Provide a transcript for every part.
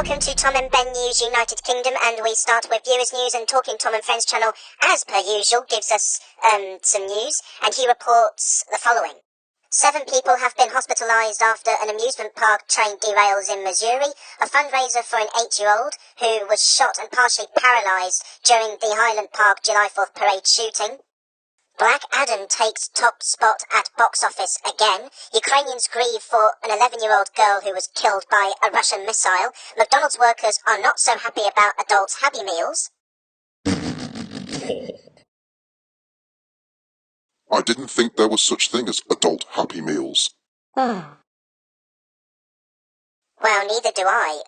Welcome to Tom and Ben News United Kingdom, and we start with Viewers News, and Talking Tom and Friends channel, as per usual, gives us some news, and he reports the following. 7 people have been hospitalised after an amusement park train derails in Missouri, a fundraiser for an 8-year-old who was shot and partially paralysed during the Highland Park July 4th parade shooting. Black Adam takes top spot at box office again. Ukrainians grieve for an 11-year-old girl who was killed by a Russian missile. McDonald's workers are not so happy about adults' Happy Meals. I didn't think there was such thing as adult Happy Meals. Well, neither do I.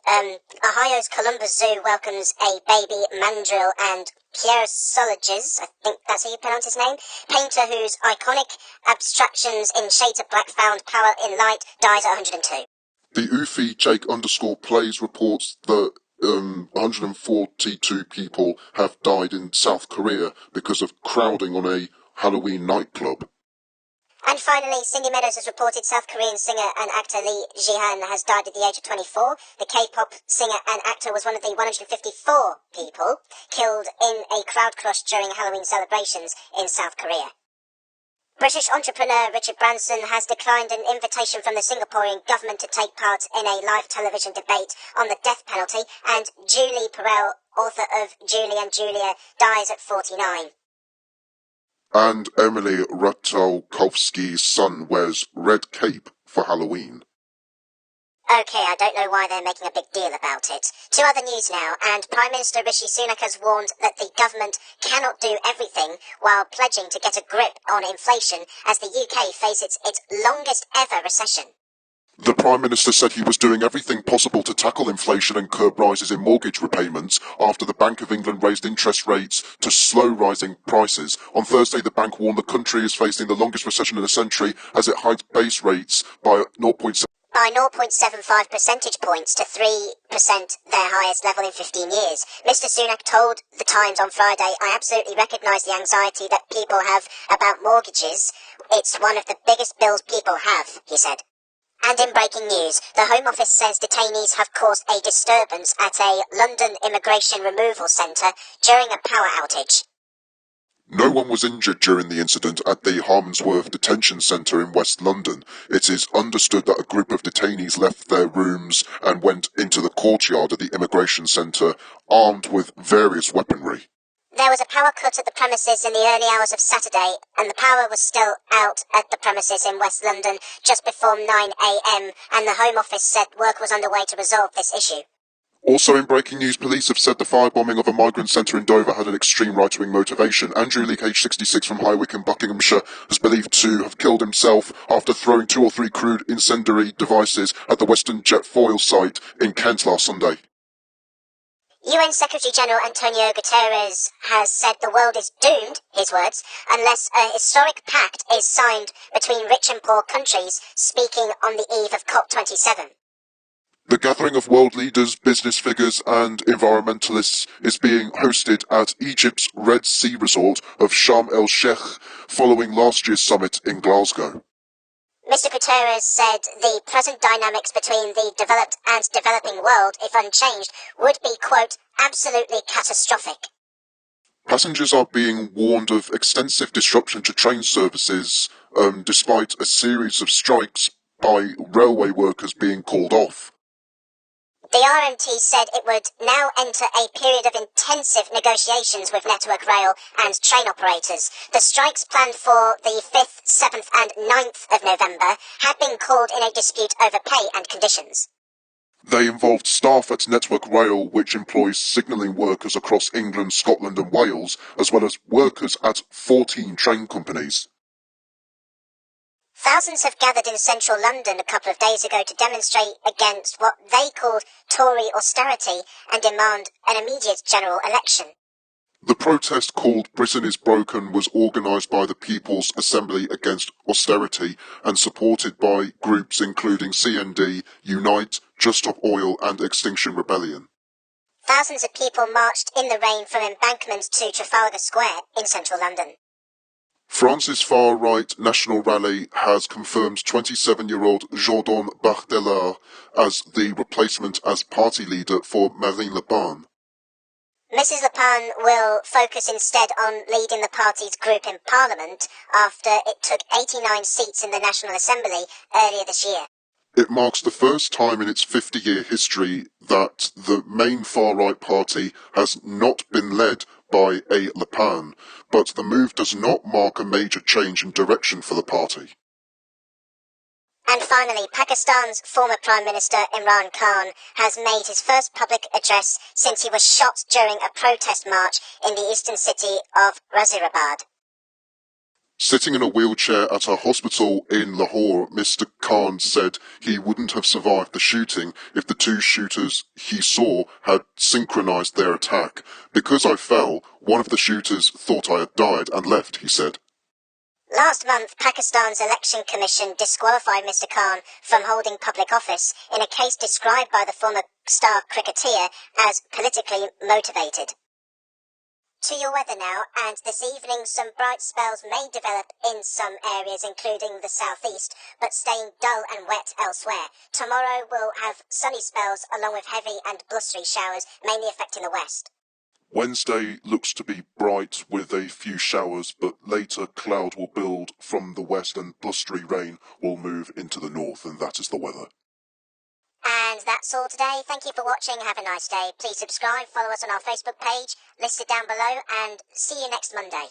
Ohio's Columbus Zoo welcomes a baby mandrill, and Pierre Solidges, I think that's how you pronounce his name, painter whose iconic abstractions in shades of black found power in light, dies at 102. The Ufi Jake_plays reports that 142 people have died in South Korea because of crowding on a Halloween nightclub. And finally, Cindy Meadows has reported South Korean singer and actor Lee Ji-han has died at the age of 24. The K-pop singer and actor was one of the 154 people killed in a crowd crush during Halloween celebrations in South Korea. British entrepreneur Richard Branson has declined an invitation from the Singaporean government to take part in a live television debate on the death penalty, and Julie Perrell, author of Julie and Julia, dies at 49. And Emily Ratajkowski's son wears red cape for Halloween. Okay, I don't know why they're making a big deal about it. To other news now, and Prime Minister Rishi Sunak has warned that the government cannot do everything while pledging to get a grip on inflation as the UK faces its longest ever recession. The Prime Minister said he was doing everything possible to tackle inflation and curb rises in mortgage repayments after the Bank of England raised interest rates to slow rising prices. On Thursday, the bank warned the country is facing the longest recession in a century as it hiked base rates by 0.75 percentage points to 3%, their highest level in 15 years. Mr. Sunak told The Times on Friday, "I absolutely recognise the anxiety that people have about mortgages. It's one of the biggest bills people have," he said. And in breaking news, the Home Office says detainees have caused a disturbance at a London immigration removal centre during a power outage. No one was injured during the incident at the Harmondsworth Detention Centre in West London. It is understood that a group of detainees left their rooms and went into the courtyard of the immigration centre armed with various weaponry. There was a power cut at the premises in the early hours of Saturday, and the power was still out at the premises in West London just before 9 a.m, and the Home Office said work was underway to resolve this issue. Also in breaking news, police have said the firebombing of a migrant centre in Dover had an extreme right-wing motivation. Andrew Leake, aged 66, from Highwick in Buckinghamshire, is believed to have killed himself after throwing 2 or 3 crude incendiary devices at the Western Jetfoil site in Kent last Sunday. UN Secretary-General Antonio Guterres has said the world is doomed, his words, unless a historic pact is signed between rich and poor countries, speaking on the eve of COP27. The gathering of world leaders, business figures and environmentalists is being hosted at Egypt's Red Sea resort of Sharm el-Sheikh following last year's summit in Glasgow. Mr. Guterres said the present dynamics between the developed and developing world, if unchanged, would be, quote, absolutely catastrophic. Passengers are being warned of extensive disruption to train services, despite a series of strikes by railway workers being called off. The RMT said it would now enter a period of intensive negotiations with Network Rail and train operators. The strikes planned for the 5th, 7th and 9th of November had been called in a dispute over pay and conditions. They involved staff at Network Rail, which employs signalling workers across England, Scotland and Wales, as well as workers at 14 train companies. Thousands have gathered in central London a couple of days ago to demonstrate against what they called Tory austerity and demand an immediate general election. The protest, called Britain is Broken, was organised by the People's Assembly Against Austerity and supported by groups including CND, Unite, Just Stop Oil and Extinction Rebellion. Thousands of people marched in the rain from Embankment to Trafalgar Square in central London. France's far-right National Rally has confirmed 27-year-old Jordan Bardella as the replacement as party leader for Marine Le Pen. Mrs. Le Pen will focus instead on leading the party's group in Parliament after it took 89 seats in the National Assembly earlier this year. It marks the first time in its 50-year history that the main far-right party has not been led by a Le Pen, but the move does not mark a major change in direction for the party. And finally, Pakistan's former Prime Minister Imran Khan has made his first public address since he was shot during a protest march in the eastern city of Wazirabad. Sitting in a wheelchair at a hospital in Lahore, Mr. Khan said he wouldn't have survived the shooting if the two shooters he saw had synchronized their attack. Because I fell, one of the shooters thought I had died and left, he said. Last month, Pakistan's Election Commission disqualified Mr. Khan from holding public office in a case described by the former star cricketer as politically motivated. To your weather now, and this evening some bright spells may develop in some areas including the southeast, but staying dull and wet elsewhere. Tomorrow we'll have sunny spells along with heavy and blustery showers, mainly affecting the west. Wednesday looks to be bright with a few showers, but later cloud will build from the west and blustery rain will move into the north, and that is the weather. And that's all today. Thank you for watching. Have a nice day. Please subscribe, follow us on our Facebook page, listed down below, and see you next Monday.